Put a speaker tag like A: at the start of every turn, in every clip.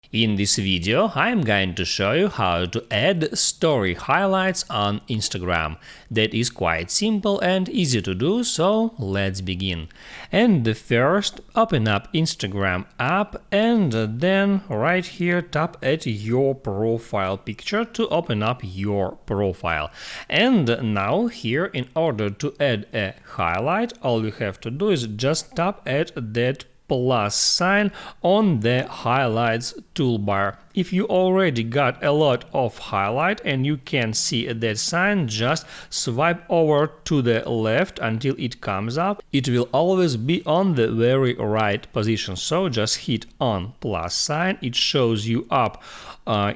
A: In this video, I'm going to show you how to add story highlights on Instagram. That is quite simple and easy to do, so let's begin. And first, open up Instagram app and then right here tap at your profile picture to open up your profile. And now here, in order to add a highlight, all you have to do is just tap at that plus sign on the highlights toolbar. If you already got a lot of highlight and you can see that sign, just swipe over to the left until it comes up. It will always be on the very right position, so just hit on plus sign. It shows you up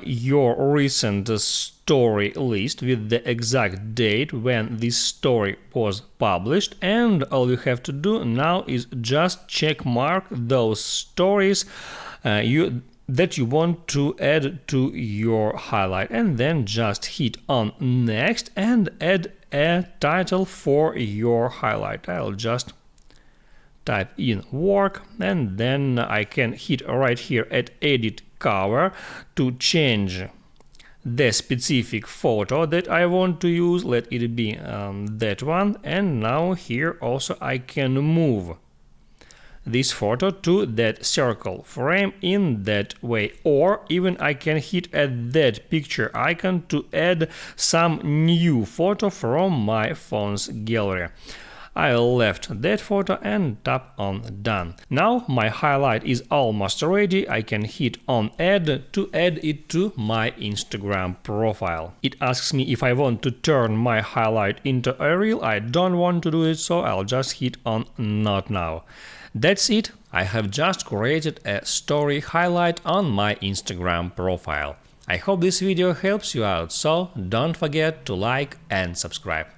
A: your recent story list with the exact date when this story was published, and all you have to do now is just check mark those stories that you want to add to your highlight, and then just hit on next and add a title for your highlight. I'll just type in work, and then I can hit right here at edit cover to change the specific photo that I want to use. Let it be that one. And now here also I can move this photo to that circle frame in that way, or even I can hit at that picture icon to add some new photo from my phone's gallery. I left that photo and tap on done. Now my highlight is almost ready. I can hit on add to add it to my Instagram profile. It asks me if I want to turn my highlight into a reel. I don't want to do it, so I'll just hit on not now. That's it. I have just created a story highlight on my Instagram profile. I hope this video helps you out, so don't forget to like and subscribe.